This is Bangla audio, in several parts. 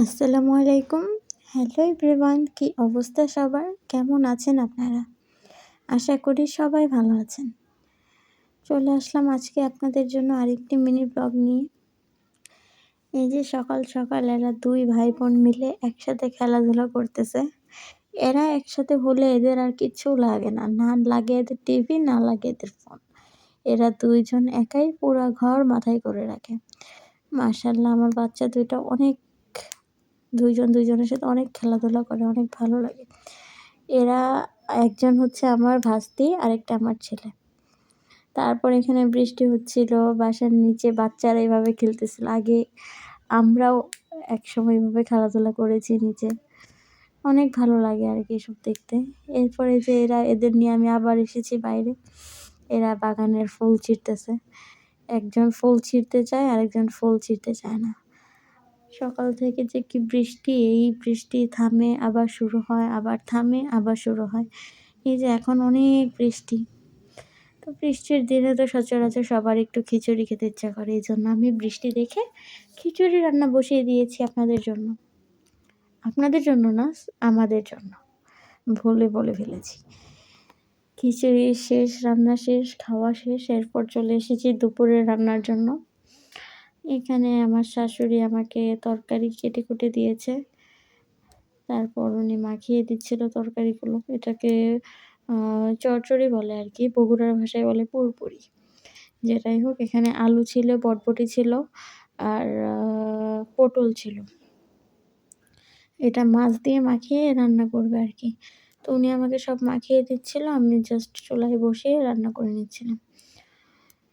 আসসালামু আলাইকুম। হ্যালো এভরিওয়ান, কি অবস্থা সবার? কেমন আছেন আপনারা? আশা করি সবাই ভালো আছেন। চলে আসলাম আজকে আপনাদের জন্য আরেকটি মিনি ব্লগ নিয়ে। এই যে সকাল সকাল এরা 2 ভাই বোন মিলে একসাথে খেলাধুলা করতেছে। এরা একসাথে হলে এদের আর কিচ্ছু লাগে না। না লাগে এদের টিভি, না লাগে এদের ফোন। এরা 2 জন একাই পুরা ঘর মাথায় করে রাখে। মাশাআল্লাহ, আমার বাচ্চা 2 টা অনেক 2 জন 2 জনের সাথে অনেক খেলাধুলা করে, অনেক ভালো লাগে। এরা একজন হচ্ছে আমার ভাস্তি, আরেকটা আমার ছেলে। তারপর এখানে বৃষ্টি হচ্ছিল, বাসার নিচে বাচ্চারা এভাবে খেলতেছিল। আগে আমরাও একসময় এভাবে খেলাধুলা করেছি নিচে। অনেক ভালো লাগে আরকি এসব দেখতে। এরপরে যে এদের নিয়ে আমি আবার এসেছি বাইরে। এরা বাগানের ফুল ছিঁড়তেছে। একজন ফুল ছিঁড়তে চায়, আরেকজন ফুল ছিঁড়তে চায় না। সকাল থেকে যে কি বৃষ্টি, এই বৃষ্টি থামে আবার শুরু হয়, আবার থামে আবার শুরু হয়। এই যে এখন অনেক বৃষ্টি। তো বৃষ্টির দিনে তো সচরাচর সবার একটু খিচুড়ি খেতে ইচ্ছা করে। এইজন্য আমি বৃষ্টি দেখে খিচুড়ি রান্না বসিয়ে দিয়েছি আপনাদের জন্য। আপনাদের জন্য না, আমাদের জন্য। ভুলে বলে ফেলেছি। খিচুড়ি শেষ, রান্না শেষ, খাওয়া শেষ। এরপর চলে এসেছি দুপুরের রান্নার জন্য। এখানে আমার শাশুড়ি আমাকে তরকারি কেটে কুটে দিয়েছে। তারপর উনি মাখিয়ে দিচ্ছিল তরকারিগুলো। এটাকে চচ্চড়ি বলে আরকি। বগুড়ার ভাষায় বলে পুরপুরি। যেটাই হোক, এখানে আলু ছিল, বটবটি ছিল আর পটল ছিল। এটা মাছ দিয়ে মাখিয়ে রান্না করবে আরকি। তো উনি আমাকে সব মাখিয়ে দিচ্ছিল, আমি জাস্ট চুলায় বসিয়ে রান্না করে নিচ্ছিলাম।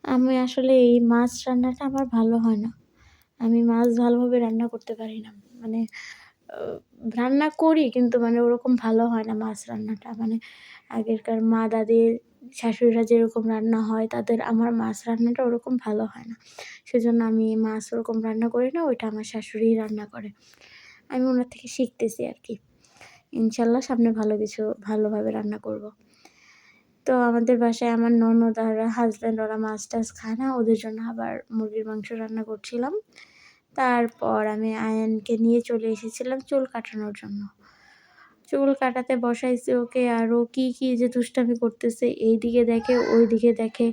আমি আসলে এই মাছ রান্নাটা আমার ভালো হয় না। আমি মাছ ভালোভাবে রান্না করতে পারি না। মানে রান্না করি, কিন্তু মানে ওরকম ভালো হয় না মাছ রান্নাটা। মানে আগেরকার মা, দাদির, শাশুড়িরা যেরকম রান্না হয় তাদের, আমার মাছ রান্নাটা ওরকম ভালো হয় না। সেজন্য আমি মাছ ওরকম রান্না করি না, ওইটা আমার শাশুড়িই রান্না করে। আমি ওনার থেকে শিখতেছি আরকি। ইনশাআল্লাহ সামনে ভালোভাবে রান্না করব। তো আমাদের বাসায় আমার ননদ আর হাসব্যান্ড ওরা মাছ টাছ খায় না, ওদের জন্য আবার মুরগির মাংস রান্না করছিলাম। তারপর আমি আয়ানকে নিয়ে চলে এসেছিলাম চুল কাটানোর জন্য। চুল কাটাতে বসাইছি ওকে, আর ও কী যে দুষ্টামি করতেছে, এইদিকে দেখে ওইদিকে দেখে,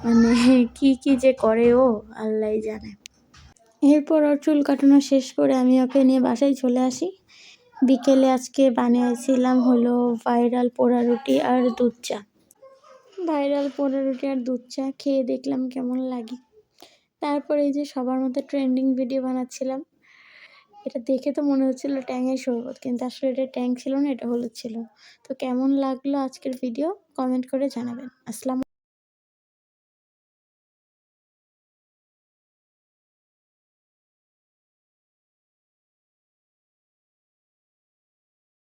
মানে কি যে করে ও আল্লাহই জানে। এরপর ওর চুল কাটানো শেষ করে আমি ওকে নিয়ে বাসায় চলে আসি। বিকেলে আজকে বানিয়েছিলাম হলো ভাইরাল পোড়া রুটি আর দুধ চা। ভাইরাল পোড়া রুটি আর দুধ চা খেয়ে দেখলাম কেমন লাগে। তারপর এই যে সবার মতো ট্রেন্ডিং ভিডিও বানাচ্ছিলাম। এটা দেখে তো মনে হচ্ছিল ট্যাংয়ের শরবত, কিন্তু আসলে এটা ট্যাং ছিল না, এটা হলুদ ছিল। তো কেমন লাগলো আজকের ভিডিও কমেন্ট করে জানাবেন। আসসালামু